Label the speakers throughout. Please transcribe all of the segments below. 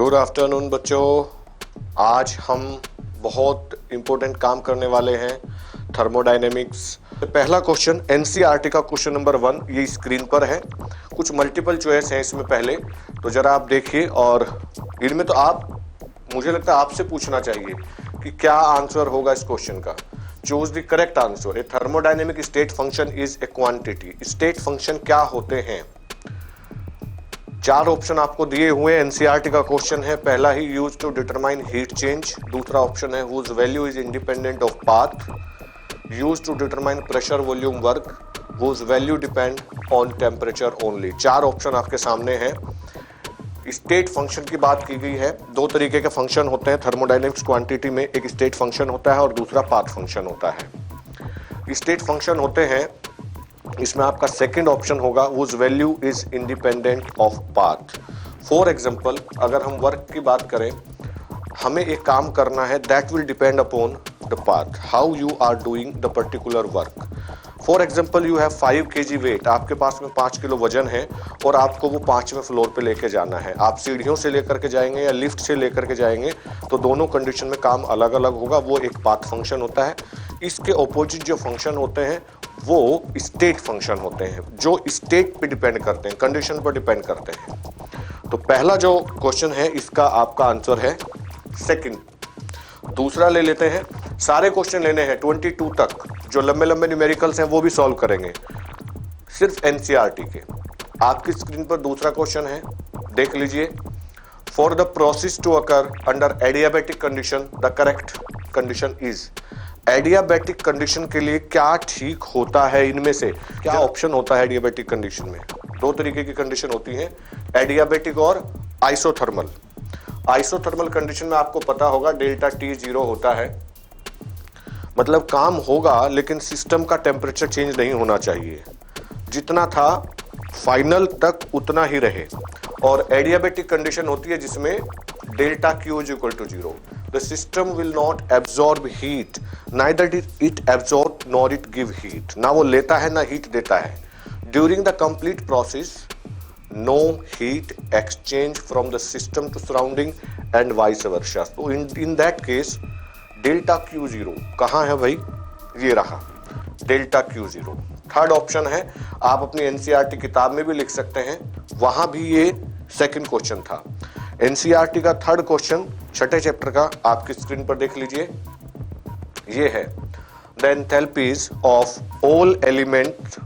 Speaker 1: Good afternoon बच्चों। आज हम बहुत इम्पोर्टेंट काम करने वाले हैं थर्मोडायनेमिक्स। पहला क्वेश्चन एनसीईआरटी का क्वेश्चन नंबर 1 ये स्क्रीन पर है। कुछ मल्टीपल चॉइस हैं इसमें पहले, तो जरा आप देखिए और इनमें तो मुझे लगता है आपसे पूछना चाहिए कि क्या आंसर होगा इस क्वेश्चन का। Choose the correct answer. A thermodynamic state function is a quantity. State function क्या होते हैं? 4 ऑप्शन आपको दिए हुए एनसीईआरटी का क्वेश्चन है। पहला ही use to determine heat change. दूसरा ऑप्शन है whose value is independent of path. Use to determine pressure volume work. Whose value depend on temperature only. 4 option आपके सामने हैं। स्टेट फंक्शन की बात की गई है। 2 तरीके के फंक्शन होते हैं थर्मोडायनेमिक्स क्वांटिटी में, एक स्टेट फंक्शन होता है और दूसरा पाथ फंक्शन होता है। स्टेट फंक्शन होते हैं, इसमें आपका सेकंड ऑप्शन होगा whose value is independent of path. For example अगर हम वर्क की बात करें, हमें एक काम करना है that will depend upon the path how you are doing the particular work. For example you have 5 kg weight, आपके पास में 5 किलो वजन है और आपको वो 5वें फ्लोर पे लेके जाना है। आप सीढ़ियों से लेकर के जाएंगे या लिफ्ट से लेकर के जाएंगे, तो दोनों कंडीशन में काम अलग अलग होगा। वो एक पाथ फंक्शन होता है। इसके ऑपोजिट जो फंक्शन होते हैं वो स्टेट फंक्शन होते हैं, जो स्टेट पे डिपेंड करते हैं, कंडीशन पर डिपेंड करते हैं। तो पहला जो क्वेश्चन है इसका आपका आंसर है सेकंड। दूसरा ले लेते हैं। सारे क्वेश्चन लेने हैं 22 तक, जो लंबे लंबे न्यूमेरिकल्स हैं वो भी सॉल्व करेंगे, सिर्फ एनसीईआरटी के। आपकी स्क्रीन पर दूसरा क्वेश्चन है, देख लीजिए। For the process to occur under adiabatic condition the correct condition is. Adiabatic condition के लिए क्या ठीक होता है? इनमें से क्या ऑप्शन होता है एडियाबैटिक कंडीशन में? 2 तरीके की कंडीशन होती है, एडियाबैटिक और आइसोथर्मल। आइसोथर्मल कंडीशन में आपको पता होगा डेल्टा टी 0 होता है, मतलब काम होगा लेकिन सिस्टम का टेम्परेचर चेंज नहीं होना चाहिए, जितना था फाइनल तक उतना ही रहे। और एडियाबैटिक कंडीशन होती है जिसमें delta Q is equal to 0। The system will not absorb heat, neither it absorb nor it give heat। ना वो लेता है ना हीट देता है। During the complete process, no heat exchange from the system to surrounding and vice versa। तो in that case, delta Q0 कहाँ है भाई? ये रहा delta Q0। थर्ड ऑप्शन है, आप अपनी एनसीईआरटी किताब में भी लिख सकते हैं, वहां भी ये सेकंड क्वेश्चन था। एनसीईआरटी का थर्ड क्वेश्चन 6ठे चैप्टर का आपकी स्क्रीन पर देख लीजिए। ये है the enthalpies of all elements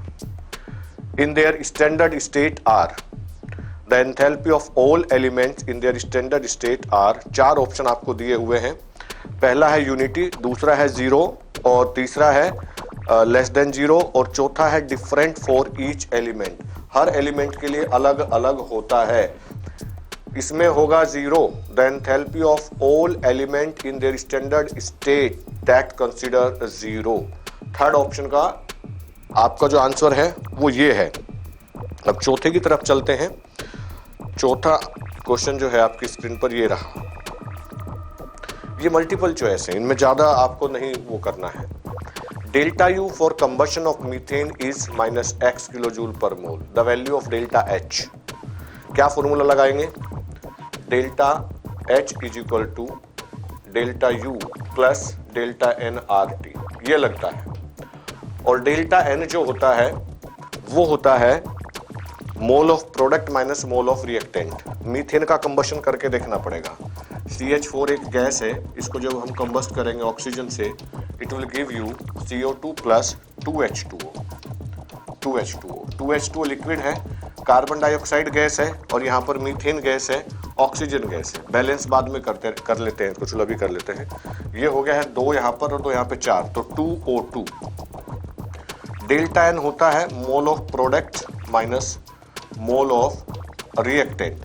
Speaker 1: in their standard state are. The enthalpy of all elements in their standard state are. 4 option आपको दिए हुए हैं। पहला है यूनिटी, दूसरा है 0 और तीसरा है लेस देन 0 और चौथा है different for each element. Her element के लिए अलग अलग होता है। इसमें होगा 0 the enthalpy of all element in their standard state that consider 0। Third option का आपका जो आंसर है वो ये है। अब चौथे की तरफ चलते हैं। चौथा क्वेश्चन जो है आपकी स्क्रीन पर ये रहा। ये मल्टीपल चॉइस है, इनमें ज्यादा आपको नहीं वो करना है। Delta U for combustion of methane is -x kilo joule per mole. The value of delta H. क्या फॉर्मूला लगाएंगे? Delta H is equal to delta U plus delta N R T, ये लगता है। और डेल्टा एन जो होता है वो होता है mole of product minus mole of reactant. Methane का कंबशन करके देखना पड़ेगा। CH4 एक गैस है, इसको जब हम कंबस्ट करेंगे ऑक्सीजन से, it will give you CO2 plus 2H2O। 2H2O liquid है, कार्बन डाइऑक्साइड गैस है और यहाँ पर मीथेन गैस है, ऑक्सीजन गैस है। बैलेंस बाद में कर लेते हैं, कुछ अभी कर लेते हैं। ये हो गया है 2 यहाँ पर और 2 यहाँ पे 4, तो 2O2। डेल्टा एन होता है mole of product minus mole of reactant.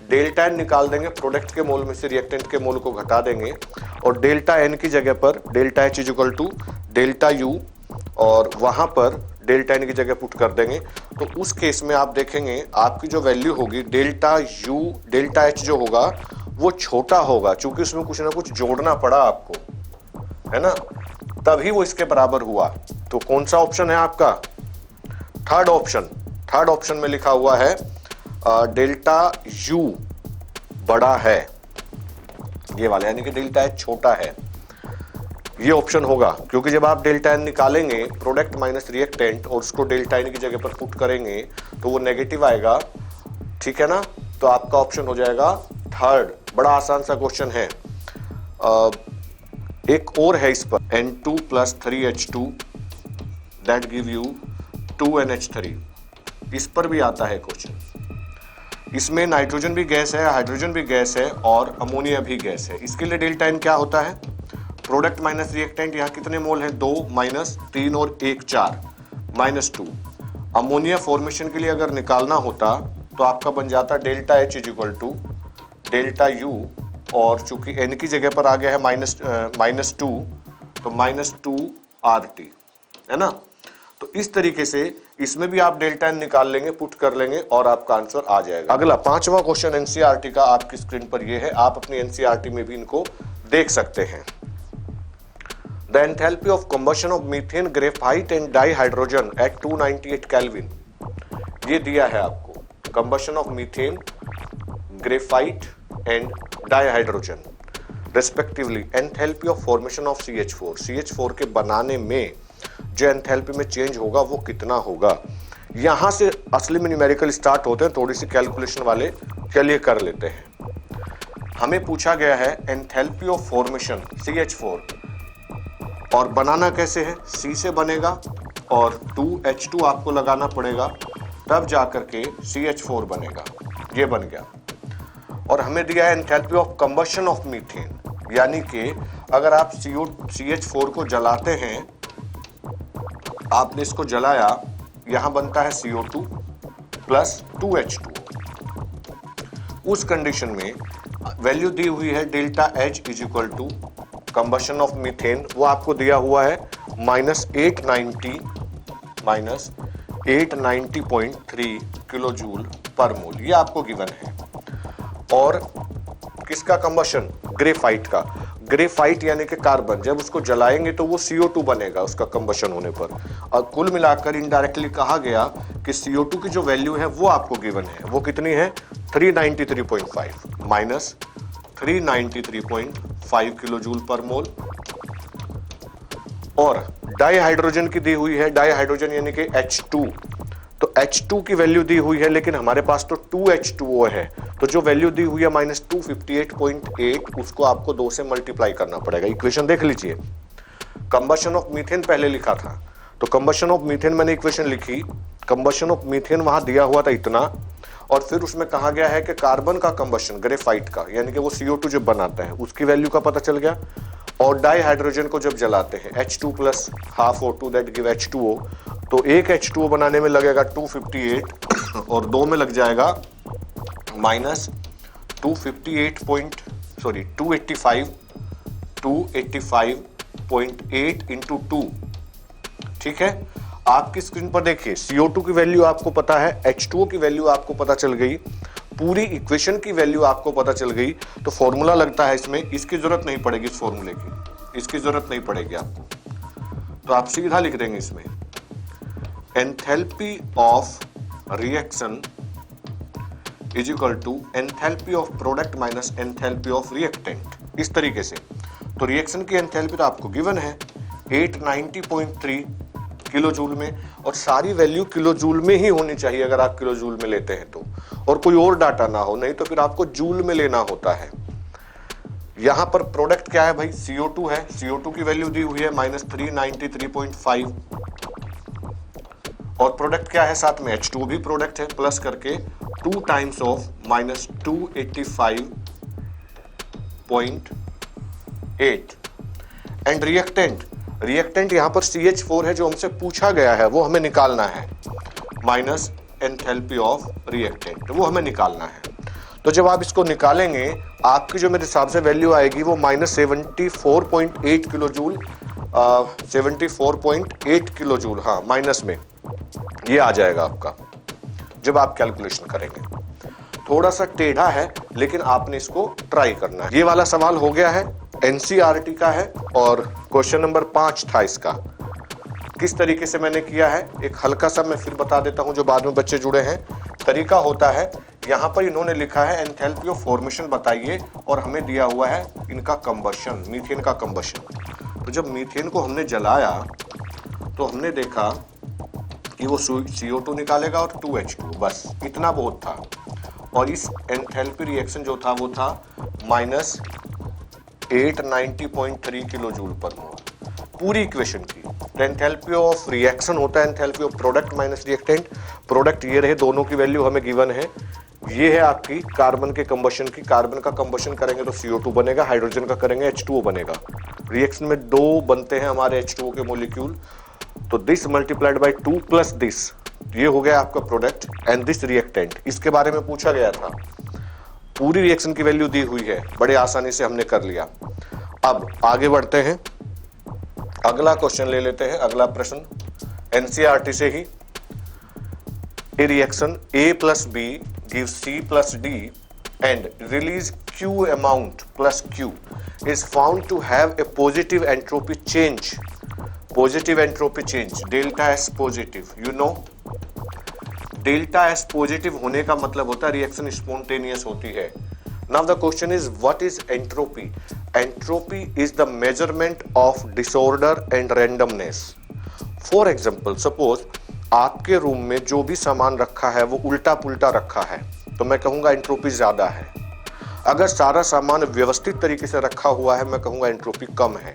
Speaker 1: Delta N निकाल देंगे, प्रोडक्ट के मोल में से रिएक्टेंट के मोल को घटा देंगे और डेल्टा एन की जगह पर delta H is equal to delta U और वहां पर डेल्टा एन की जगह पुट कर देंगे। तो उस केस में आप देखेंगे आपकी जो वैल्यू होगी डेल्टा यू डेल्टा एच जो होगा वो छोटा होगा, चूंकि उसमें कुछ ना कुछ जोड़ना पड़ा आपको, है ना, तभी वो इसके बराबर हुआ। तो कौन सा ऑप्शन है आपका? Third option. थर्ड ऑप्शन में लिखा हुआ है डेल्टा यू बड़ा है, ये वाला, यानी कि डेल्टा एच छोटा है, ये ऑप्शन होगा। क्योंकि जब आप डेल्टा एन निकालेंगे प्रोडक्ट माइनस रिएक्टेंट और उसको डेल्टा एन की जगह पर पुट करेंगे तो वो नेगेटिव आएगा, ठीक है ना। तो आपका ऑप्शन हो जाएगा थर्ड। बड़ा आसान सा क्वेश्चन है। एक और है इस पर, N2 + 3H2 that give you 2NH3। इस पर भी आता है क्वेश्चन। इसमें नाइट्रोजन भी गैस है, हाइड्रोजन भी गैस है और अमोनिया भी गैस है। इसके लिए डेल्टा एन क्या होता है, प्रोडक्ट माइनस रिएक्टेंट, यहाँ कितने मोल है 2 - 3 और 1 4 -2। अमोनिया फॉर्मेशन के लिए अगर निकालना होता तो आपका बन जाता डेल्टा एच = डेल्टा यू, और चूंकि एन की जगह पर आ गया है -2 तो -2 RT, है ना। तो इस तरीके से इसमें भी आप डेल्टा एन निकाल लेंगे, पुट कर लेंगे और आपका आंसर आ जाएगा। अगला 5वां क्वेश्चन एनसीईआरटी का आपकी स्क्रीन पर ये है, आप अपनी एनसीईआरटी में भी इनको देख सकते हैं। The enthalpy of combustion of methane, graphite and dihydrogen at 298 kelvin. ये दिया है आपको, combustion of methane, graphite and dihydrogen respectively, enthalpy of formation of CH4। CH4 के बनाने में जो एंथैल्पी में चेंज होगा वो कितना होगा। यहां से असली में न्यूमेरिकल स्टार्ट होते हैं, थोड़ी सी कैलकुलेशन वाले चलिए कर लेते हैं। हमें पूछा गया है एंथैल्पी ऑफ फॉर्मेशन CH4, और बनाना कैसे है, C से बनेगा और 2H2 आपको लगाना पड़ेगा, तब जाकर के CH4 बनेगा। ये बन गया। और हमें दिया है enthalpy of combustion of methane, यानी कि अगर आप CH4 को जलाते हैं, आपने इसको जलाया, यहां बनता है CO2 + 2H2। उस कंडीशन में वैल्यू दी हुई है delta H = combustion of methane, वो आपको दिया हुआ है -890.3 किलोजूल पर मोल, ये आपको गिवन है। और किसका कंबशन, ग्रेफाइट का। ग्रेफाइट यानी कि कार्बन, जब उसको जलाएंगे तो वो CO2 बनेगा उसका कंबशन होने पर। और कुल मिलाकर इनडायरेक्टली कहा गया कि CO2 की जो वैल्यू है वो आपको गिवन है, वो कितनी है 393.5 - 393.5 किलोजूल पर मोल। और डाइहाइड्रोजन की दी हुई है, डाइहाइड्रोजन यानी कि H2, तो H2 की वैल्यू दी हुई है, लेकिन हमारे पास तो 2H2O है, तो जो वैल्यू दी हुई है -258.8, उसको आपको 2 से मल्टीप्लाई करना पड़ेगा। इक्वेशन देख लीजिए, कंबशन ऑफ मीथेन पहले लिखा था, तो कंबशन ऑफ मीथेन मैंने इक्वेशन लिखी, कंबशन ऑफ मीथेन वहां दिया हुआ था इतना, और फिर उसमें कहा गया है कि कार्बन का कंबशन, ग्रेफाइट का, यानी कि वो CO2 जब बनाता है उसकी वैल्यू का पता चल गया। और डाइहाइड्रोजन को जब जलाते हैं H2 + ½ O2 that give H2O, तो एक H2O बनाने में लगेगा 258 और 2 में लग जाएगा -285.8 × 2, ठीक है। आपकी स्क्रीन पर देखिए, CO2 की वैल्यू आपको पता है, H2O की वैल्यू आपको पता चल गई, पूरी इक्वेशन की वैल्यू आपको पता चल गई, तो फॉर्मूला लगता है इसमें, इसकी जरूरत नहीं पड़ेगी, इस फॉर्मूले की इसकी जरूरत नहीं पड़ेगी आपको, तो आप सीधा लिख देंगे इसमें enthalpy of reaction = enthalpy of product minus enthalpy of reactant, इस तरीके से। तो रिएक्शन की एंथैल्पी तो आपको गिवन है 890.3 किलोजूल में, और सारी वैल्यू किलोजूल में ही होनी चाहिए अगर आप किलोजूल में लेते हैं तो, और कोई और डाटा ना हो, नहीं तो फिर आपको जूल में लेना होता है। यहां पर प्रोडक्ट क्या है भाई, CO2 है, CO2 की वैल्यू दी हुई है -393.5, और प्रोडक्ट क्या है साथ में, H2O भी प्रोडक्ट है, प्लस करके 2 टाइम्स ऑफ -285.8। एंड रिएक्टेंट यहां पर CH4 है, जो हमसे पूछा गया है वो हमें निकालना है, माइनस एंथैल्पी ऑफ रिएक्टेंट, वो हमें निकालना है। तो जब आप इसको निकालेंगे, आपकी जो मेरे हिसाब से वैल्यू आएगी वो -74.8 किलोजूल, 74.8 किलोजूल, हाँ माइनस में ये आ जाएगा आपका जब आप कैलकुलेशन करेंगे। थोड़ा सा टेढ़ा है, लेकिन आपने इसको ट्राई करना है। ये वाला सवाल हो गया है, एनसीईआरटी का है, और क्वेश्चन नंबर 5 था इसका। किस तरीके से मैंने किया है एक हल्का सा मैं फिर बता देता हूं, जो बाद में बच्चे जुड़े हैं। तरीका होता है यहाँ पर इन्होंने लिखा है एंथैल्पी ऑफ फॉर्मेशन बताइए और हमें दिया हुआ है इनका कंबशन, मीथेन का कंबशन। तो जब मीथेन को हमने जलाया तो हमने देखा कि वो CO2 निकालेगा और 2H2, बस इतना बहुत था। और इस एंथैल्पी रिएक्शन जो था वो था -890.3 किलो जूल पर मोल पूरी इक्वेशन की। एंथैल्पी ऑफ रिएक्शन होता है enthalpy of product minus reactant. Product ये रहे, दोनों की वैल्यू हमें गिवन है। ये है आपकी कार्बन के कंबशन की। कार्बन का कंबशन करेंगे तो CO2 बनेगा, हाइड्रोजन का करेंगे H2O बनेगा। रिएक्शन में 2 बनते हैं हमारे H2O के मोलिक्यूल, तो this multiplied by 2 plus this, ये हो गया आपका प्रोडक्ट एंड दिस रिएक्टेंट। इसके बारे में पूछा गया था, पूरी रिएक्शन की वैल्यू दी हुई है, बड़े आसानी से हमने कर लिया। अब आगे बढ़ते हैं, अगला क्वेश्चन ले लेते हैं। अगला प्रश्न एनसीईआरटी से ही। A reaction A plus B gives C plus D and release Q amount plus Q is found to have a positive entropy change. Positive entropy change, delta S positive. You know, delta S positive होने का मतलब होता है reaction spontaneous होती है। Now the question is what is entropy? Entropy is the measurement of disorder and randomness. For example, suppose आपके room में जो भी सामान रखा है वो उल्टा पुल्टा रखा है, तो मैं कहूँगा एंट्रोपी ज़्यादा है। अगर सारा सामान व्यवस्थित तरीके से रखा हुआ है, मैं कहूँगा एंट्रोपी कम है।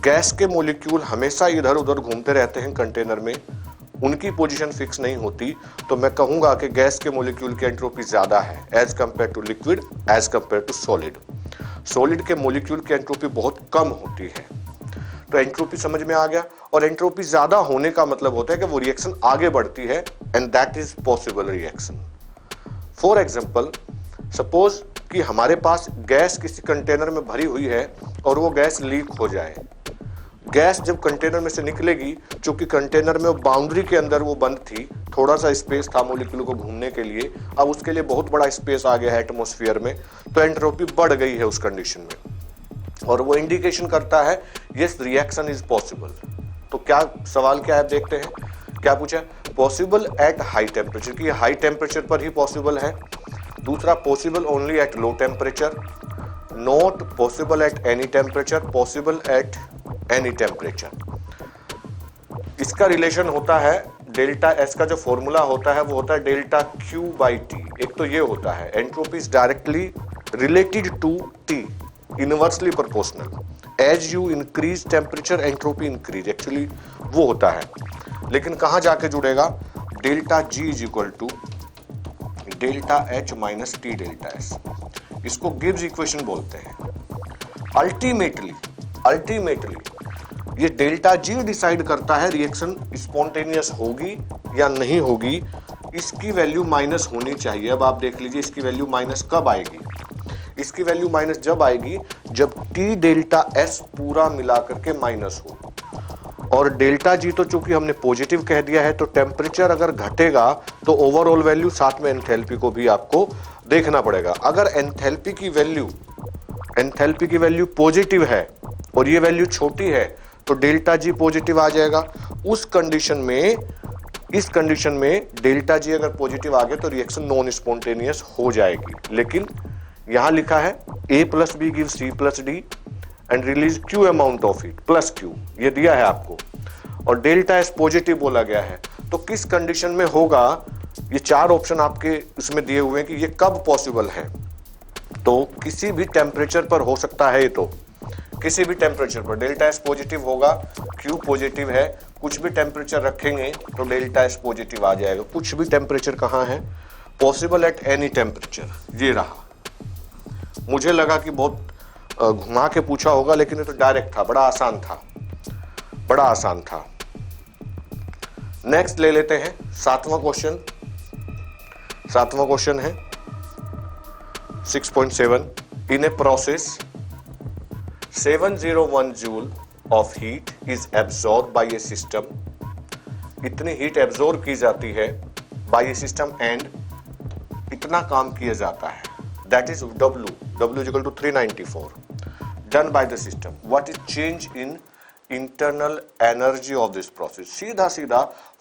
Speaker 1: गैस के मॉलिक्यूल हमेशा इधर उधर घूमते रहते हैं कंटेनर में, उनकी पोजीशन फिक्स नहीं होती, तो मैं कहूँगा कि गैस के मॉलिक्यूल की एंट्रोपी ज़्यादा है as compare to liquid, as compare to solid. Solid के मॉलिक्यूल की एंट्रोपी बहुत कम होती है। तो एंट्रोपी समझ में आ गया। और एंट्रोपी ज्यादा होने का मतलब होता है कि वो रिएक्शन आगे बढ़ती है and that is possible reaction. For example, suppose कि हमारे पास गैस किसी कंटेनर में भरी हुई है और वो गैस लीक हो जाए। गैस जब कंटेनर में से निकलेगी, चूंकि कंटेनर में बाउंड्री के अंदर वो बंद थी, थोड़ा सा स्पेस था मॉलिक्यूल को घूमने के लिए, अब उसके लिए बहुत बड़ा स्पेस आ गया है एटमॉस्फेयर में, तो एंट्रोपी बढ़ गई है उस कंडीशन में, और वो इंडिकेशन करता है यस रिएक्शन इज पॉसिबल। तो क्या सवाल क्या है देखते हैं, क्या पूछा? पॉसिबल एट हाई टेम्परेचर, कि हाई टेम्परेचर पर ही पॉसिबल है। दूसरा, possible only at low temperature, not possible at any temperature, possible at any temperature. इसका रिलेशन होता है डेल्टा एस का जो फॉर्मूला होता है वो होता है डेल्टा क्यू बाई टी। एक तो ये होता है entropy is directly related to T, inversely proportional. As you increase temperature entropy increase, actually वो होता है। लेकिन कहां जाके जुड़ेगा? Delta G is equal to delta H minus T delta S. इसको गिब्स इक्वेशन बोलते हैं। अल्टीमेटली ये डेल्टा जी डिसाइड करता है रिएक्शन स्पॉन्टेनियस होगी या नहीं होगी। इसकी वैल्यू माइनस होनी चाहिए। अब आप देख लीजिए इसकी वैल्यू माइनस कब आएगी। इसकी वैल्यू माइनस जब आएगी जब टी डेल्टा एस पूरा मिला करके माइनस हो। और डेल्टा जी तो चूंकि हमने पॉजिटिव कह दिया है, तो टेम्परेचर अगर घटेगा तो ओवरऑल वैल्यू साथ में एंथैल्पी को भी आपको देखना पड़ेगा। अगर एंथैल्पी की वैल्यू पॉजिटिव है और ये वैल्यू छोटी है तो डेल्टा जी पॉजिटिव आ जाएगा। इस कंडीशन में डेल्टा जी अगर पॉजिटिव आ गया तो रिएक्शन नॉन स्पॉन्टेनियस हो जाएगी। लेकिन यहां लिखा है A plus B give C plus D and release Q amount of it plus Q, ये दिया है आपको, और डेल्टा एस पॉजिटिव बोला गया है। तो किस कंडीशन में होगा? ये 4 ऑप्शन आपके इसमें दिए हुए हैं कि ये कब पॉसिबल है। तो किसी भी टेम्परेचर पर हो सकता है। ये तो किसी भी टेम्परेचर पर डेल्टा एस पॉजिटिव होगा, Q पॉजिटिव है, कुछ भी टेम्परेचर रखेंगे तो डेल्टा एस पॉजिटिव आ जाएगा। कुछ भी टेम्परेचर कहाँ है? पॉसिबल एट एनी टेम्परेचर, ये रहा। मुझे लगा कि बहुत घुमा के पूछा होगा, लेकिन ये तो डायरेक्ट था, बड़ा आसान था। नेक्स्ट ले लेते हैं सातवां क्वेश्चन है 6.7। In a process 701 joule of heat is absorb by a system. इतनी हीट एब्जॉर्ब की जाती है बाय ए सिस्टम एंड इतना काम किया जाता है, that is W is equal to 394 done by the system. What is change in internal energy of this process? सीधा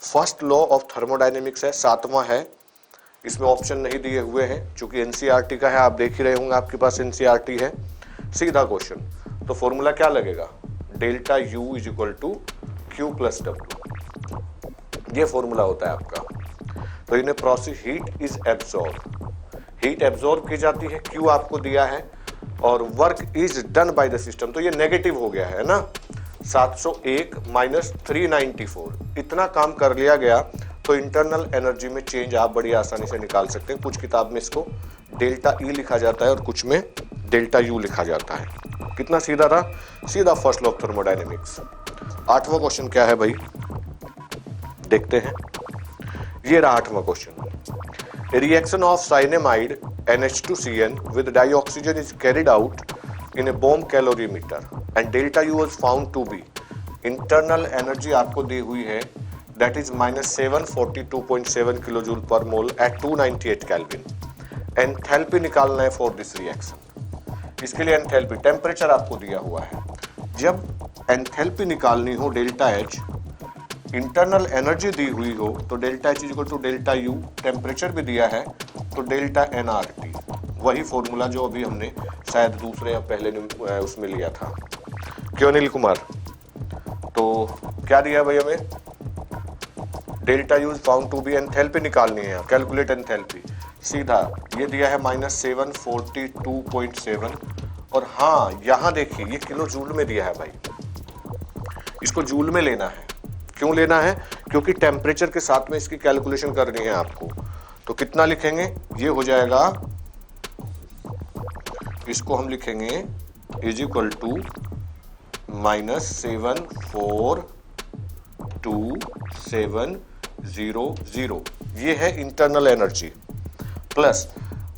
Speaker 1: फर्स्ट लॉ ऑफ थर्मोडायनेमिक्स है, 7वां है इसमें ऑप्शन नहीं दिए हुए हैं क्योंकि एनसीईआरटी का है, आप देख ही रहे होंगे आपके पास एनसीईआरटी है। सीधा क्वेश्चन, तो फॉर्मूला क्या लगेगा, delta U is equal to Q plus W, ये फॉर्मूला होता है आपका। तो in process heat is absorb, heat absorb की जाती है, क्यू आपको दिया है, और work is done by the system, तो ये नेगेटिव हो गया है ना, 701 माइनस 394, इतना काम कर लिया गया। तो इंटरनल एनर्जी में चेंज आप बड़ी आसानी से निकाल सकते हैं। कुछ किताब में इसको डेल्टा ई लिखा जाता है और कुछ में डेल्टा यू लिखा जाता है। कितना सीधा था, सीधा फर्स्ट लॉ ऑफ थर्मोडायनेमिक्स। 8वां क्वेश्चन क्या है भाई, देखते हैं। ये रहा 8वां question. Reaction of cyanamide NH2CN with dioxygen is carried out in a bomb calorimeter and delta U was found to be, internal energy आपको दी हुई है that is -742.7 किलोजूल पर मोल at 298 केल्विन। एंथैल्पी निकालना है फॉर दिस रिएक्शन, इसके लिए enthalpy, temperature आपको दिया हुआ है। जब एंथैल्पी निकालनी हो डेल्टा H, इंटरनल एनर्जी दी हुई हो तो delta H equal to delta U, temperature भी दिया है तो डेल्टा nRT, वही फॉर्मूला जो अभी हमने शायद दूसरे या पहले उसमें लिया था। क्यों अनिल कुमार, तो क्या दिया भाई हमें, delta U found to be, enthalpy निकालनी है, कैलकुलेट एंथैल्पी, सीधा ये दिया है -742.7, और हाँ यहाँ देखिए ये किलो जूल में दिया है भाई, इसको जूल में लेना है। क्यों लेना है, क्योंकि टेम्परेचर के साथ में इसकी कैलकुलेशन करनी है आपको। तो कितना लिखेंगे, ये हो जाएगा, इसको हम लिखेंगे इज इक्वल टू -742.700, ये है इंटरनल एनर्जी, प्लस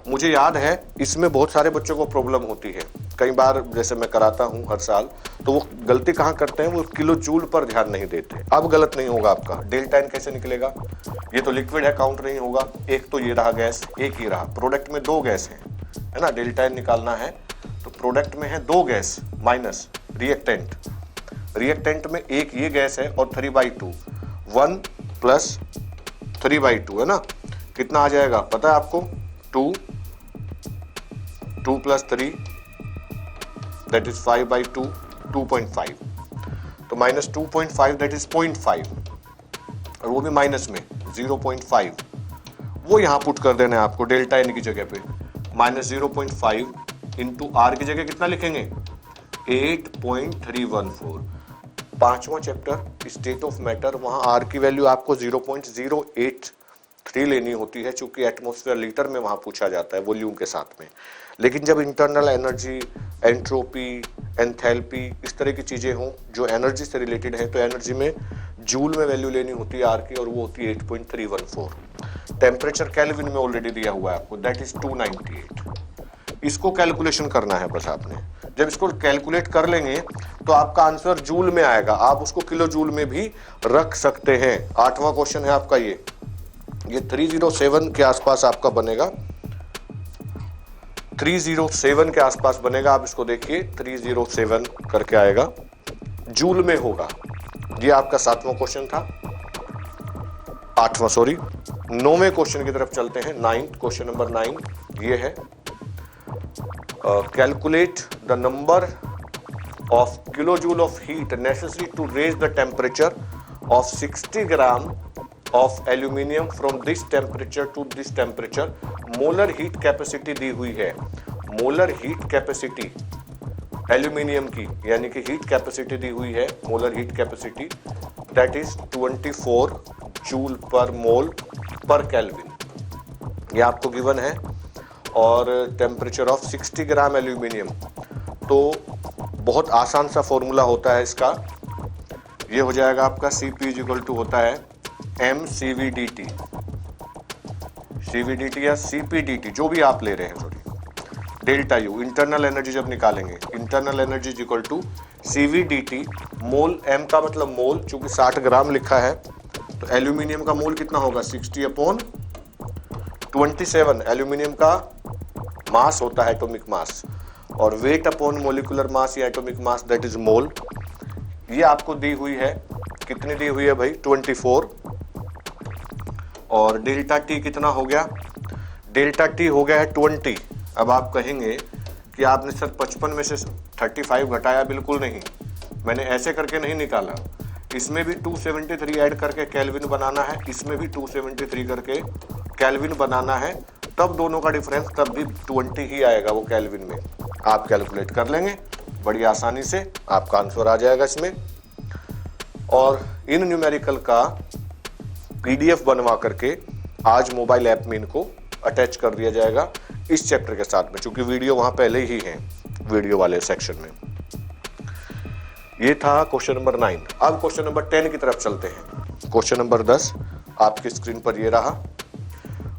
Speaker 1: मुझे याद है इसमें बहुत सारे बच्चों को प्रॉब्लम होती है, कई बार जैसे मैं कराता हूं हर साल, तो वो गलती कहाँ करते हैं, वो किलो जूल पर ध्यान नहीं देते। अब गलत नहीं होगा आपका, डेल्टा एन कैसे निकलेगा, ये तो लिक्विड है, काउंट नहीं होगा, एक तो ये रहा गैस, एक ही रहा, प्रोडक्ट में 2 गैस है ना, डेल्टा एन निकालना है तो प्रोडक्ट में है 2 गैस माइनस रिएक्टेंट, रिएक्टेंट में एक ये गैस है और 3/2, 1 + 3/2 है ना, कितना आ जाएगा पता है आपको, 2 + 3 that is 5/2, 2.5, तो -2.5 that is 0.5, और वो भी माइनस में 0.5, वो यहाँ पुट कर देना है आपको डेल्टा एन की जगह पे, -0.5 इंटू आर की जगह कितना लिखेंगे, 8.314। 5वां चैप्टर स्टेट ऑफ मैटर, वहाँ आर की वैल्यू आपको 0.083 लेनी होती है, चूंकि एटमॉस्फेयर लीटर में वहाँ पूछा जाता है वॉल्यूम के साथ में। लेकिन जब इंटरनल एनर्जी, एंट्रोपी, एंथैल्पी, इस तरह की चीज़ें हों जो एनर्जी से रिलेटेड है, तो एनर्जी में जूल में वैल्यू लेनी होती है आर की, और वो होती है 8.314। टेम्परेचर केल्विन में ऑलरेडी दिया हुआ है आपको, दैट इज 298। इसको कैलकुलेशन करना है बस आपने। जब इसको कैलकुलेट कर लेंगे तो आपका आंसर जूल में आएगा, आप उसको किलो जूल में भी रख सकते हैं। 8वां क्वेश्चन है आपका ये 307 के आसपास आपका बनेगा, 307 के आसपास बनेगा। आप इसको देखिए 307 करके आएगा, जूल में होगा। ये आपका 7वां क्वेश्चन था, 8वां सॉरी 9वें क्वेश्चन की तरफ चलते हैं। 9th क्वेश्चन नंबर 9 ये है, calculate the number of kilojoule of heat necessary to raise the temperature of 60 gram of aluminium from this temperature to this temperature. Molar heat capacity दी हुई है, मोलर हीट कैपेसिटी एल्यूमिनियम की, यानी कि heat capacity दी हुई है, molar heat capacity that is 24 joule per mole पर केल्विन, ये आपको गिवन है। और टेम्परेचर ऑफ 60 ग्राम एल्यूमिनियम, तो बहुत आसान सा फॉर्मूला होता है इसका, ये हो जाएगा आपका Cp इक्वल टू होता है mCvDT, CvDT या CpDT जो भी आप ले रहे हैं, sorry delta U internal energy जब निकालेंगे, internal energy equal to CvDT, mole m का मतलब मोल, चूंकि 60 ग्राम लिखा है तो एल्यूमिनियम का मोल कितना होगा 60/27, एल्यूमिनियम का मास होता है एटॉमिक मास, और वेट अपॉन मोलिकुलर मास या atomic mass that is mole. ये आपको दी हुई है, कितनी दी हुई है भाई 24, और डेल्टा टी कितना हो गया डेल्टा टी हो गया है 20। अब आप कहेंगे कि आपने सर 55 में से 35 घटाया, बिल्कुल नहीं, मैंने ऐसे करके नहीं निकाला। इसमें भी 273 ऐड करके केल्विन बनाना है, इसमें भी 273 करके केल्विन बनाना है, तब दोनों का डिफरेंस तब भी 20 ही आएगा वो केल्विन में। आप कैलकुलेट कर लेंगे बड़ी आसानी से, आपका आंसर आ जाएगा इसमें। और इन न्यूमेरिकल का PDF बनवा करके आज मोबाइल ऐप में इनको अटैच कर दिया जाएगा इस चैप्टर के साथ में, क्योंकि वीडियो वहां पहले ही है वीडियो वाले सेक्शन में। ये था क्वेश्चन नंबर 9। अब क्वेश्चन नंबर 10 की तरफ चलते हैं। क्वेश्चन नंबर 10 आपकी स्क्रीन पर ये रहा।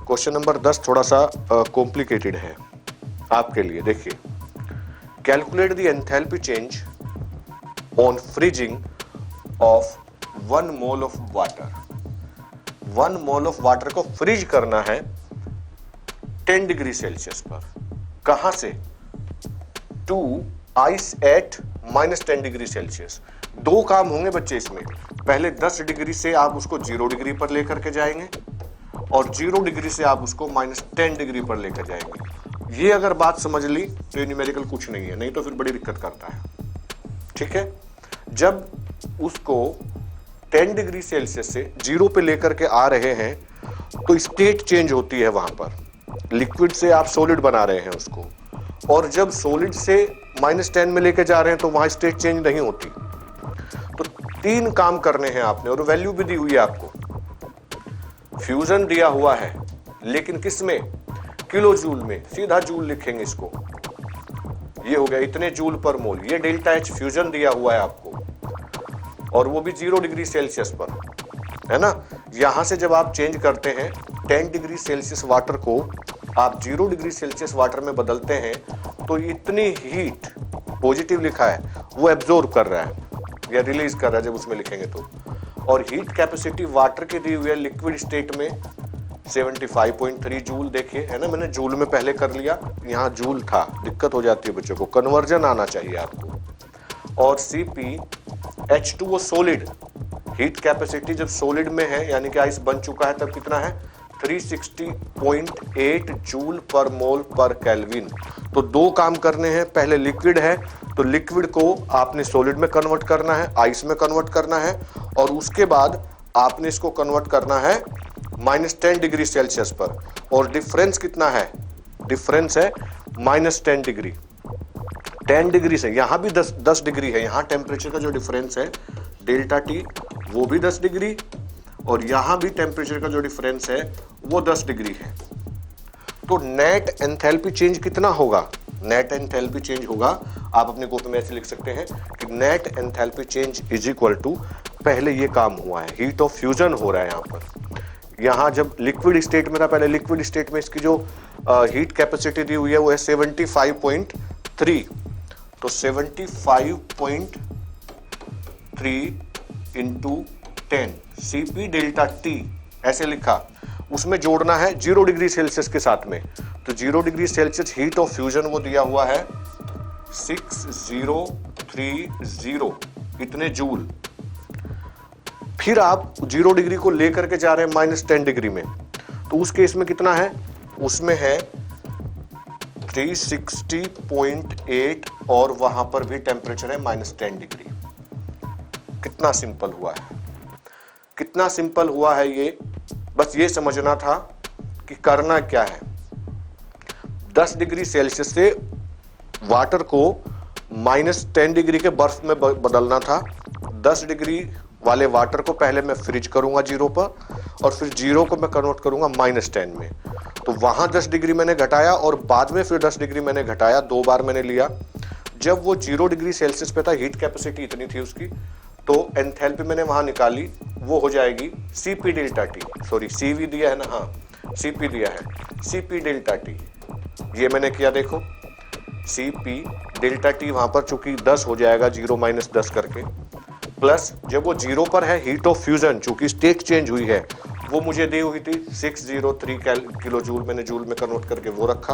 Speaker 1: क्वेश्चन नंबर 10 थोड़ा सा कॉम्प्लिकेटेड है आपके लिए। देखिए, calculate the enthalpy change on freezing of 1 mole of water. 1 mole of water को फ्रीज करना है 10 डिग्री सेल्सियस पर। कहां से? To ice at -10 degree Celsius. दो काम होंगे बच्चे इसमें। पहले 10 डिग्री से आप उसको 0 डिग्री पर लेकर के जाएंगे और 0 डिग्री से आप उसको -10 डिग्री पर लेकर जाएंगे। ये अगर बात समझ ली तो ये न्यूमेरिकल कुछ नहीं है, नहीं तो फिर बड़ी दिक्कत करता है। ठीक है, जब उसको 10 डिग्री सेल्सियस से 0 पे लेकर के आ रहे हैं तो स्टेट चेंज होती है वहां पर। लिक्विड से आप सॉलिड बना रहे हैं उसको, और जब सॉलिड से -10 में लेके जा रहे हैं तो वहां स्टेट चेंज नहीं होती। तो 3 काम करने हैं आपने, और वैल्यू भी दी हुई है आपको। फ्यूजन दिया हुआ है, लेकिन किस में? किलो जूल में। सीधा जूल लिखेंगे इसको। ये हो गया इतने जूल पर मोल। ये डेल्टा H फ्यूजन दिया हुआ है आपको, और वो भी 0 डिग्री सेल्सियस पर, है ना। यहां से जब आप चेंज करते हैं 10 डिग्री सेल्सियस वाटर को आप 0 डिग्री सेल्सियस वाटर में बदलते हैं, तो इतनी हीट, पॉजिटिव लिखा है, वो एब्जॉर्ब कर रहा है या रिलीज कर रहा है जब उसमें लिखेंगे तो। और हीट कैपेसिटी वाटर की दी हुई है लिक्विड स्टेट में 75.3 जूल। देखिए, है ना, मैंने जूल में पहले कर लिया, यहाँ जूल था, दिक्कत हो जाती है बच्चों को, कन्वर्जन आना चाहिए आपको। और CpH2 सॉलिड, हीट कैपेसिटी जब सॉलिड में है यानी कि आइस बन चुका है तब कितना है? 360.8 जूल पर मोल पर केल्विन। तो 2 काम करने हैं। पहले लिक्विड है तो लिक्विड को आपने सॉलिड में कन्वर्ट करना है, आइस में कन्वर्ट करना है, और उसके बाद आपने इसको कन्वर्ट करना है -10 डिग्री सेल्सियस पर। और डिफरेंस कितना है? डिफरेंस है -10 डिग्री। 10 डिग्री से यहां भी 10 डिग्री है। यहां टेम्परेचर का जो डिफरेंस है डेल्टा T, वो भी 10 डिग्री, और यहां भी टेम्परेचर का जो डिफरेंस है वो 10 डिग्री है। तो नेट एंथैल्पी चेंज कितना होगा? नेट एंथैल्पी चेंज होगा, आप अपने कॉपी में ऐसे लिख सकते हैं कि net enthalpy change is equal to, पहले ये काम हुआ है, हीट ऑफ फ्यूजन हो रहा है यहां पर। यहां जब लिक्विड स्टेट में था, पहले लिक्विड स्टेट में इसकी जो हीट कैपेसिटी दी हुई है वो है 75.3। तो 75.3 इंटू 10 Cp डेल्टा T ऐसे लिखा। उसमें जोड़ना है 0 डिग्री सेल्सियस के साथ में। तो 0 degree Celsius heat of fusion वो दिया हुआ है 6030 इतने जूल। फिर आप 0 डिग्री को लेकर के जा रहे हैं -10 डिग्री में, तो उस केस में कितना है? उसमें है 360.8, और वहां पर भी टेम्परेचर है -10 डिग्री। कितना सिंपल हुआ है, कितना सिंपल हुआ है ये। बस ये समझना था कि करना क्या है। 10 डिग्री सेल्सियस से वाटर को -10 डिग्री के बर्फ में बदलना था। 10 डिग्री वाले वाटर को पहले मैं फ्रीज करूंगा 0 पर, और फिर 0 को मैं कन्वर्ट करूंगा -10 में। तो वहां 10 डिग्री मैंने घटाया और बाद में फिर 10 डिग्री मैंने घटाया, 2 बार मैंने लिया। जब वो 0 डिग्री सेल्सियस पे था, हीट कैपेसिटी इतनी थी उसकी, तो एंथैल्पी मैंने वहां निकाली, वो हो जाएगी Cp delta T। Sorry, CV दिया है ना, हाँ Cp दिया है, Cp डेल्टा T। ये मैंने किया, देखो Cp डेल्टा T वहां पर चूंकि 10 हो जाएगा, 0 - 10 करके, प्लस जब वो 0 पर है हीट ऑफ फ्यूजन, चूंकि स्टेट चेंज हुई है, वो मुझे दी हुई थी 603 किलो जूल, मैंने जूल में कन्वर्ट करके वो रखा,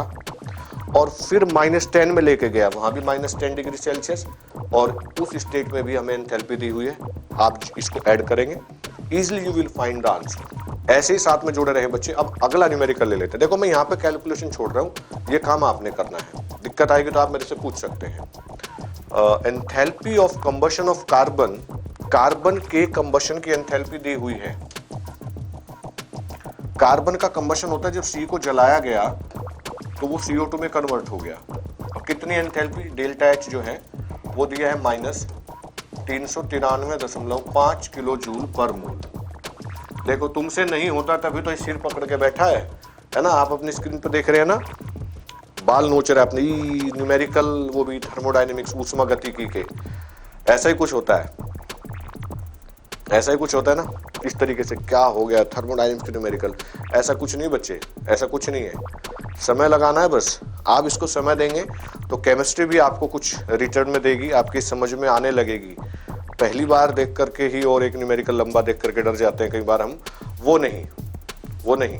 Speaker 1: और फिर -10 में लेके गया, वहां भी -10 डिग्री सेल्सियस, और उस स्टेट में भी हमें एंथैल्पी दी हुई है। आप इसको ऐड करेंगे, easily you will find the answer. ऐसे ही साथ में जुड़े रहे बच्चे। अब अगला न्यूमेरिकल ले लेते हैं। देखो मैं यहाँ पे कैलकुलेशन छोड़ रहा हूँ, ये काम आपने करना है। दिक्कत आएगी तो आप मेरे से पूछ सकते हैं। Enthalpy of combustion of carbon, carbon के कंबशन की एंथैल्पी दी हुई है। कार्बन का कंबशन होता है जब सी को जलाया गया तो वो CO2 में कन्वर्ट हो गया। और कितनी एंथैल्पी, डेल्टा एच जो है वो दिया है -393.5 किलो जूल पर मोल। देखो तुमसे नहीं होता तभी तो सिर पकड़ के बैठा है ना। आप अपनी स्क्रीन पर देख रहे हैं ना, बाल नोच रहे अपने न्यूमेरिकल, वो भी थर्मोडायनेमिक्स ऊष्मा गतिकी के। ऐसा ही कुछ होता है, ऐसा ही कुछ होता है ना। इस तरीके से क्या हो गया थर्मोडायनेमिक्स न्यूमेरिकल, ऐसा कुछ नहीं बच्चे, ऐसा कुछ नहीं है। समय लगाना है बस। आप इसको समय देंगे तो केमिस्ट्री भी आपको कुछ रिटर्न में देगी, आपकी समझ में आने लगेगी। पहली बार देख करके ही और एक न्यूमेरिकल लंबा देख करके डर जाते हैं कई बार हम, वो नहीं,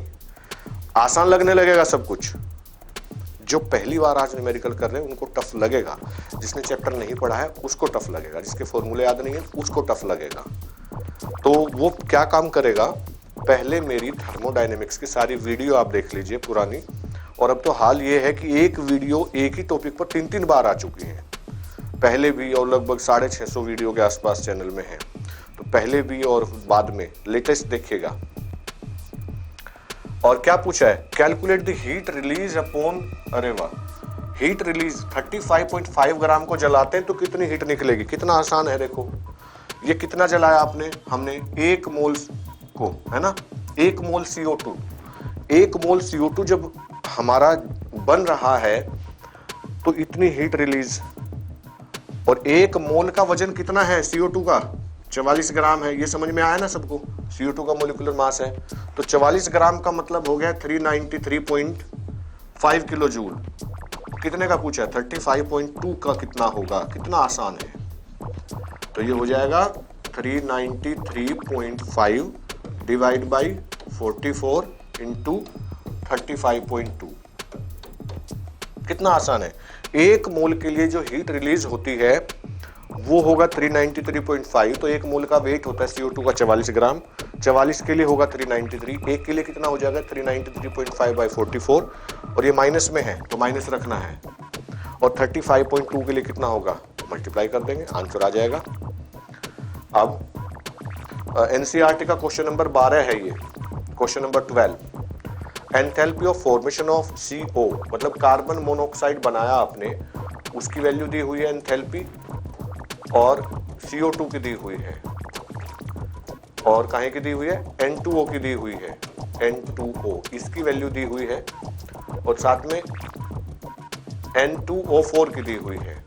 Speaker 1: आसान लगने लगेगा सब कुछ। जो पहली बार आज न्यूमेरिकल कर रहे हैं उनको टफ लगेगा, जिसने चैप्टर नहीं पढ़ा है उसको टफ लगेगा, जिसके फॉर्मूले याद नहीं है उसको टफ लगेगा। तो वो क्या काम करेगा, पहले मेरी थर्मोडायनेमिक्स की सारी वीडियो आप देख लीजिए पुरानी। और अब तो हाल ये है कि एक वीडियो एक ही टॉपिक पर 3-3 बार आ चुकी है, पहले भी, और लगभग 650 वीडियो के आसपास चैनल में है। तो पहले भी और बाद में लेटेस्ट देखिएगा। और क्या पूछा है, calculate the heat release upon, अरे वाह, हीट रिलीज 35.5 ग्राम को जलाते हैं तो कितनी हीट निकलेगी। कितना आसान है, देखो ये कितना जलाया आपने, हमने 1 मोल को, है ना, 1 मोल CO2, 1 मोल CO2 जब हमारा बन रहा है तो इतनी हीट रिलीज। और 1 मोल का वजन कितना है CO2 का, 44 ग्राम है। ये समझ में आया ना सबको, CO2 का मोलिकुलर मास है तो 44 ग्राम का मतलब हो गया 393.5 किलो जूल। कितने का पूछा है, 35.2 का कितना होगा, कितना आसान है। तो ये हो जाएगा 393.5 डिवाइड बाई 44 इंटू 35.2। कितना आसान है। 1 मोल के लिए जो हीट रिलीज होती है वो होगा 393.5। तो 1 मोल का वेट होता है CO2 का 44 ग्राम, 44 के लिए होगा 393, एक के लिए कितना हो जाएगा 393.5 बाई 44। और ये माइनस में है तो माइनस रखना है। और 35.2 के लिए कितना होगा, मल्टीप्लाई कर देंगे, आंसर आ जाएगा। अब NCERT का क्वेश्चन नंबर 12 है ये, question number 12। Enthalpy of formation of CO, मतलब कार्बन मोनोऑक्साइड बनाया आपने, उसकी वैल्यू दी हुई है एंथैल्पी, और CO2 की दी हुई है, और काहे की दी हुई है, N2O की दी हुई है, N2O इसकी वैल्यू दी हुई है, और साथ में N2O4 की दी हुई है,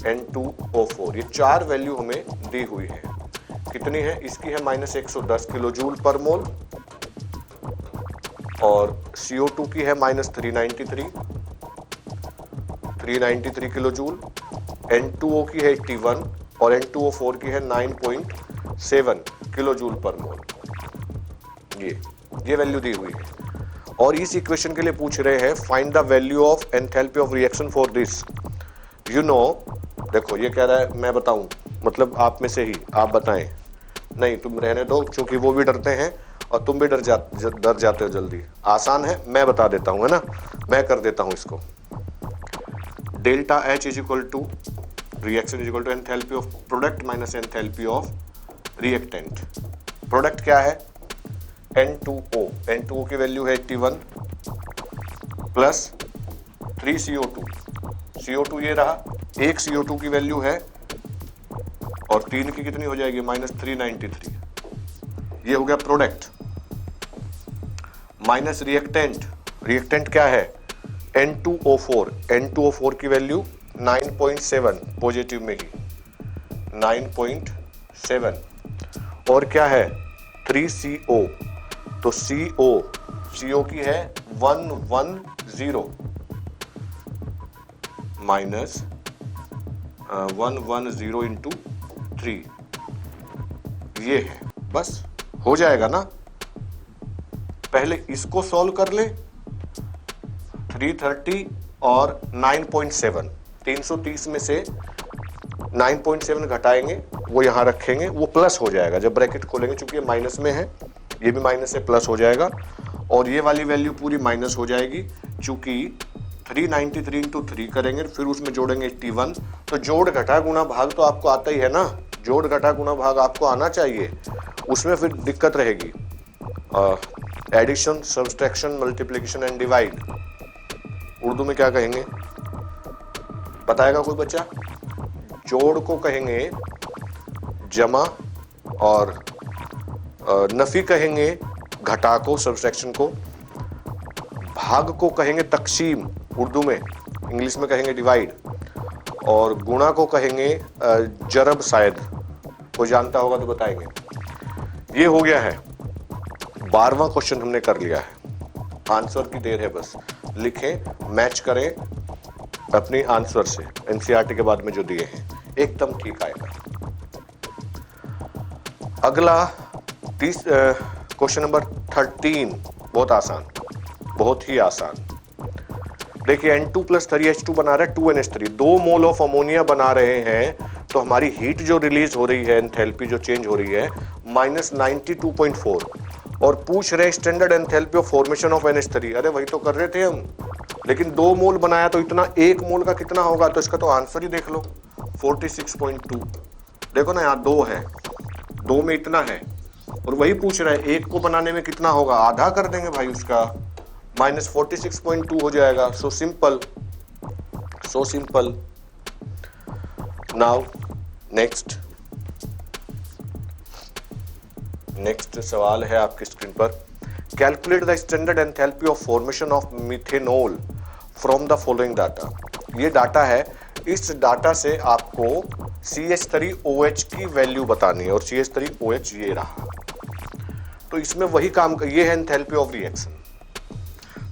Speaker 1: N2O4। ये 4 वैल्यू हमें दी हुई है। कितनी है, इसकी है -110 किलो जूल पर मोल, और CO2 की है -393 किलो जूल, N2O की है 81, और N2O4 की है 9.7 किलो जूल पर मोल। ये वैल्यू दी हुई है। और इस इक्वेशन के लिए पूछ रहे हैं find the value of enthalpy of reaction for this. You know, देखो ये कह रहा है मैं बताऊं, मतलब आप में से ही आप बताएं। नहीं, तुम रहने दो, क्योंकि वो भी डरते हैं और तुम भी डर जाते हो जल्दी। आसान है, मैं बता देता हूं, है ना, मैं कर देता हूं इसको। Delta H is equal to reaction is equal to enthalpy of product minus enthalpy of reactant. Product क्या है, N2O, N2O की वैल्यू है 81 प्लस 3 CO2, CO2 ये रहा, 1 CO2 की वैल्यू है, और 3 की कितनी हो जाएगी, -393। ये हो गया प्रोडक्ट, माइनस रिएक्टेंट। रिएक्टेंट क्या है, N2O4, N2O4 की वैल्यू 9.7, पॉजिटिव में ही 9.7, और क्या है 3CO, तो CO की है 110 माइनस 110 इंटू 3, ये है। बस हो जाएगा ना। पहले इसको सॉल्व कर ले, 330 और 9.7, 330 में से 9.7 घटाएंगे, वो यहां रखेंगे, वो प्लस हो जाएगा जब ब्रैकेट खोलेंगे, चूंकि ये माइनस में है ये भी माइनस से प्लस हो जाएगा और ये वाली वैल्यू पूरी माइनस हो जाएगी, चूंकि 393 इंटू 3 करेंगे फिर उसमें जोड़ेंगे 81। तो जोड़ घटा गुणा भाग तो आपको आता ही है ना, जोड़ घटा गुणा भाग आपको आना चाहिए, उसमें फिर दिक्कत रहेगी। Addition, subtraction, multiplication and divide Urdu में क्या कहेंगे बताएगा कोई बच्चा? जोड़ को कहेंगे जमा और नफी कहेंगे घटा को, सब्सट्रैक्शन को, भाग को कहेंगे तकसीम उर्दू में, इंग्लिश में कहेंगे डिवाइड, और गुणा को कहेंगे जरब, शायद कोई जानता होगा तो बताएंगे। ये हो गया है 12वां क्वेश्चन हमने कर लिया है। आंसर की देर है, बस लिखें, मैच करें अपनी आंसर से एनसीईआरटी के बाद में जो दिए हैं, एकदम ठीक आएगा। अगला क्वेश्चन नंबर 13, बहुत आसान, बहुत ही आसान। देखिए N2 + 3H2 बना रहा है 2NH3, 2 मोल ऑफ अमोनिया बना रहे हैं, तो हमारी हीट जो रिलीज हो रही है, एंथैल्पी जो चेंज हो रही है -92.4, और पूछ रहे standard enthalpy of formation of NH3। अरे वही तो कर रहे थे हम, लेकिन 2 मोल बनाया तो इतना 1 मोल का कितना होगा, तो इसका तो आंसर ही देख लो 46.2। देखो ना यहाँ 2 है, 2 में इतना है और वही पूछ रहा है 1 को बनाने में कितना होगा, आधा कर देंगे भाई उसका, -46.2 हो जाएगा। So simple, so simple. Now next सवाल है आपकी स्क्रीन पर। Calculate the standard enthalpy of formation of methanol from the following data. ये डाटा है, इस डाटा से आपको CH3OH की वैल्यू बतानी है और CH3OH ये रहा। तो इसमें वही काम, ये है एंथैल्पी ऑफ रिएक्शन।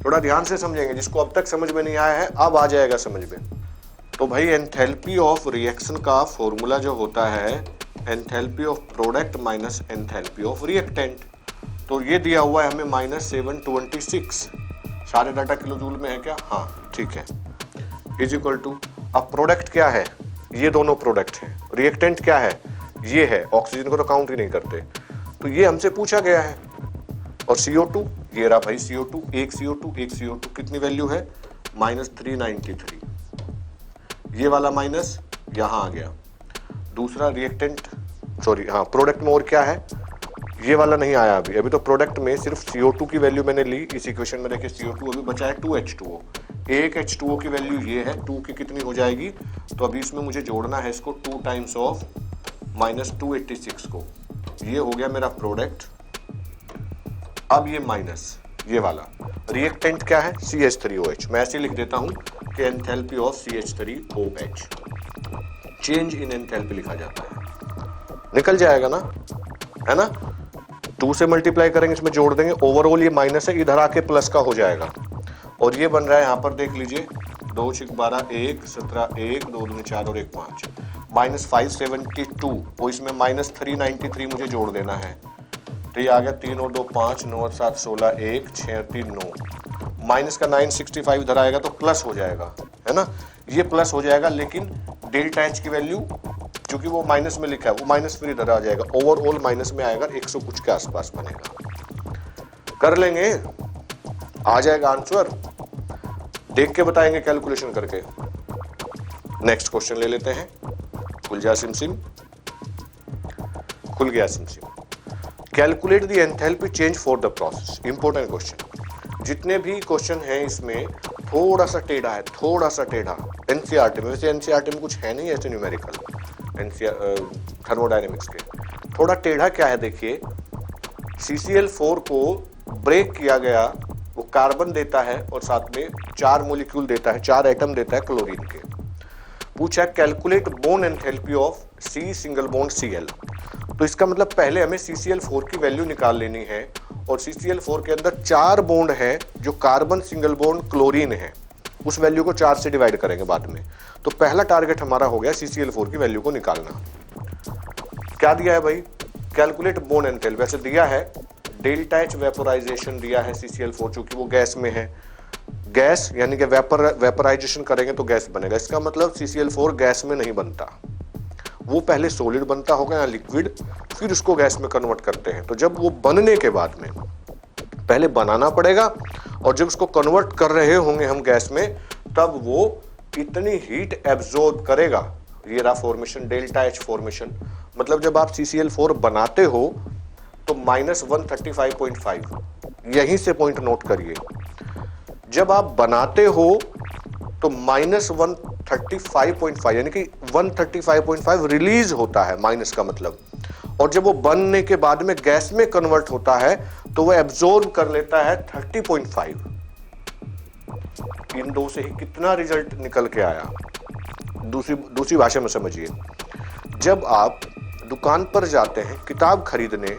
Speaker 1: थोड़ा ध्यान से समझेंगे, जिसको अब तक समझ में नहीं आया है अब आ जाएगा समझ में। तो भाई एंथैल्पी ऑफ रिएक्शन का फॉर्मूला जो होता है enthalpy of product minus enthalpy of reactant. तो ये दिया हुआ है हमें -726, सारे डाटा किलो जूल में है क्या? हाँ ठीक है, इज इक्वल टू, अब प्रोडक्ट क्या है, ये दोनों प्रोडक्ट है, रिएक्टेंट क्या है, ये है, ऑक्सीजन को तो काउंट ही नहीं करते, तो ये हमसे पूछा गया है। और CO2 ये रहा भाई, CO2, एक CO2 कितनी वैल्यू है -393, ये वाला माइनस यहाँ आ गया। दूसरा रिएक्टेंट, सॉरी हाँ प्रोडक्ट में और क्या है, ये वाला नहीं आया अभी तो प्रोडक्ट में सिर्फ CO2 की वैल्यू मैंने ली। इस इक्वेशन में देखिए CO2 अभी बचा है 2H2O, एक H2O की वैल्यू ये है, 2 की कितनी हो जाएगी, तो अभी इसमें मुझे जोड़ना है इसको 2 टाइम्स ऑफ -286 को, ये हो गया मेरा प्रोडक्ट। अब ये माइनस ये वाला रिएक्टेंट क्या है CH3OH, मैं ऐसे लिख देता हूं कि enthalpy of CH3OH, change in enthalpy लिखा जाता है, निकल जाएगा ना, है ना। 2 से मल्टीप्लाई करेंगे, इसमें जोड़ देंगे, ओवरऑल ये माइनस है, इधर आके प्लस का हो जाएगा। और ये बन रहा है यहाँ पर देख लीजिए 2 6 12 1 17 1 2 2 4 और 1 5 -572, और इसमें -393 मुझे जोड़ देना है, तो ये आ गया 3 और 2 5 9 और 7 16 1 6 और 3 9, माइनस का 965 इधर आएगा तो प्लस हो जाएगा, है ना, ये प्लस हो जाएगा। लेकिन डेल्टा H की वैल्यू क्योंकि वो माइनस में लिखा है, वो माइनस फिर इधर आ जाएगा, ओवरऑल माइनस में आएगा, 100 कुछ के आसपास बनेगा। कर लेंगे, आ जाएगा आंसर, देख के बताएंगे कैलकुलेशन करके। नेक्स्ट क्वेश्चन ले लेते हैं। खुल जा सिमसिम, खुल गया सिमसिम। Calculate the enthalpy change for the process, important question. जितने भी क्वेश्चन हैं इसमें थोड़ा सा टेढ़ा है, थोड़ा सा टेढ़ा एनसीईआरटी में, वैसे एनसीईआरटी में कुछ है नहीं ऐसे न्यूमेरिकल थर्मोडायनेमिक्स के। थोड़ा टेढ़ा क्या है देखिए, CCl4 को ब्रेक किया गया, वो कार्बन देता है और साथ में 4 मॉलिक्यूल देता है, 4 एटम देता है क्लोरीन के। पूछा calculate bone enthalpy of C single bond Cl। तो इसका मतलब पहले हमें CCl4 की वैल्यू निकाल लेनी है, और CCl4 के अंदर 4 बॉन्ड है जो कार्बन सिंगल बॉन्ड क्लोरीन है, उस वैल्यू को 4 से डिवाइड करेंगे बाद में। तो पहला टारगेट हमारा हो गया CCl4 की वैल्यू को निकालना। क्या दिया है भाई, कैलकुलेट बोन एंथैल्पी, वैसे दिया है डेल्टा H वेपोराइजेशन दिया है CCl4, चूंकि वो गैस में है, गैस यानी कि वेपराइजेशन करेंगे तो गैस बनेगा, इसका मतलब CCl4 गैस में नहीं बनता, वो पहले सॉलिड बनता होगा या लिक्विड, फिर उसको गैस में कन्वर्ट करते हैं। तो जब वो बनने के बाद में पहले बनाना पड़ेगा और जब उसको कन्वर्ट कर रहे होंगे हम गैस में, तब वो इतनी हीट एब्जॉर्ब करेगा। ये रहा फॉर्मेशन, डेल्टा एच फॉर्मेशन। मतलब जब आप CCl4 बनाते हो तो -135.5, यहीं से पॉइंट नोट करिए। जब आप बनाते हो तो -135.5 यानी कि 135.5 रिलीज होता है, माइनस का मतलब। और जब वो बनने के बाद में गैस में कन्वर्ट होता है तो वो एब्जॉर्ब कर लेता है 30.5। इन दो से ही कितना रिजल्ट निकल के आया। दूसरी भाषा में समझिए, जब आप दुकान पर जाते हैं किताब खरीदने,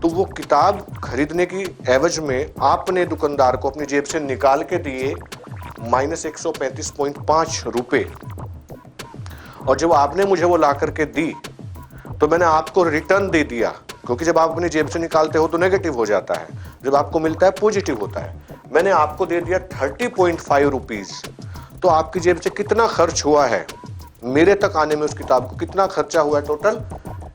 Speaker 1: तो वो किताब खरीदने की एवज में आपने दुकानदार को अपनी जेब से निकाल के दिए -135.5 रुपए, और जब आपने मुझे वो ला करके दी तो मैंने आपको रिटर्न दे दिया, क्योंकि जब आप अपनी जेब से निकालते हो तो नेगेटिव हो जाता है, जब आपको मिलता है पॉजिटिव होता है। मैंने आपको दे दिया 30.5 रुपीज। तो आपकी जेब से कितना खर्च हुआ है मेरे तक आने में, उस किताब को कितना खर्चा हुआ है टोटल,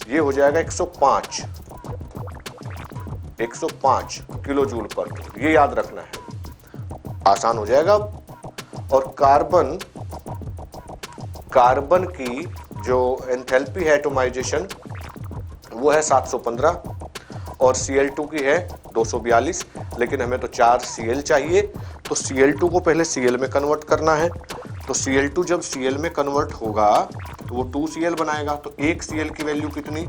Speaker 1: ये हो जाएगा 105 किलो जूल पर। ये याद रखना है, आसान हो जाएगा। और कार्बन की जो एंथैल्पी है एटोमाइजेशन वो है 715 और Cl2 की है 242, लेकिन हमें तो 4 Cl चाहिए, तो Cl2 को पहले Cl में कन्वर्ट करना है। तो Cl2 जब Cl में कन्वर्ट होगा तो वो 2Cl बनाएगा। तो 1 Cl की वैल्यू कितनी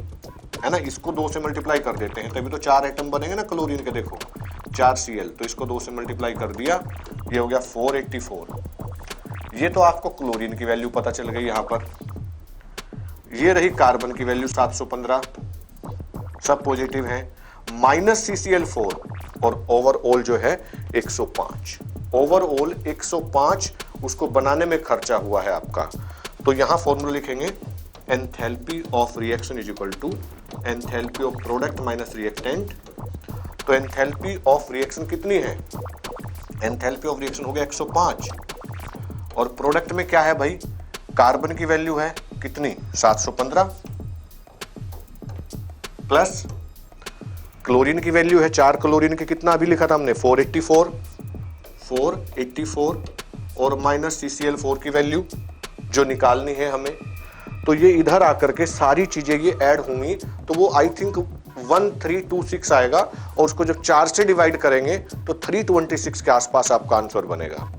Speaker 1: है ना, इसको 2 से मल्टीप्लाई कर देते हैं, तभी तो 4 एटम बनेंगे ना क्लोरीन के। देखो 4 Cl, तो इसको 2 से मल्टीप्लाई कर दिया, ये हो गया 484। ये तो आपको क्लोरीन की वैल्यू पता चल गई यहाँ पर। ये रही कार्बन की वैल्यू 715, सब पॉजिटिव हैं, माइनस CCl4 और ओवरऑल जो है 105। ओवरऑल 105 उसको बनाने में खर्चा हुआ है आपका। तो यहां फॉर्मूला लिखेंगे, enthalpy of reaction is equal to enthalpy of product minus reactant. तो एंथैल्पी ऑफ रिएक्शन कितनी है, एंथैल्पी ऑफ रिएक्शन हो गया 105, और प्रोडक्ट में क्या है भाई, कार्बन की वैल्यू है कितनी 715, प्लस क्लोरीन की वैल्यू है 4 क्लोरीन के कितना अभी लिखा था हमने 484 और माइनस CCl4 की वैल्यू जो निकालनी है हमें। तो ये इधर आकर के सारी चीजें ये ऐड होंगी, तो वो आई थिंक 1326 आएगा, और उसको जब 4 से डिवाइड करेंगे तो 326 के आसपास आपका आंसर बनेगा,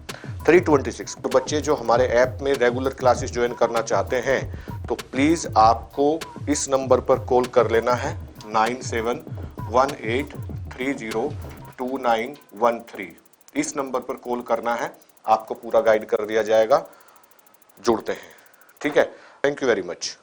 Speaker 1: 326। तो बच्चे जो हमारे ऐप में रेगुलर क्लासेस ज्वाइन करना चाहते हैं तो प्लीज आपको इस नंबर पर कॉल कर लेना है 9718302913। इस नंबर पर कॉल करना है, आपको पूरा गाइड कर दिया जाएगा। जुड़ते हैं, ठीक है। Thank you very much.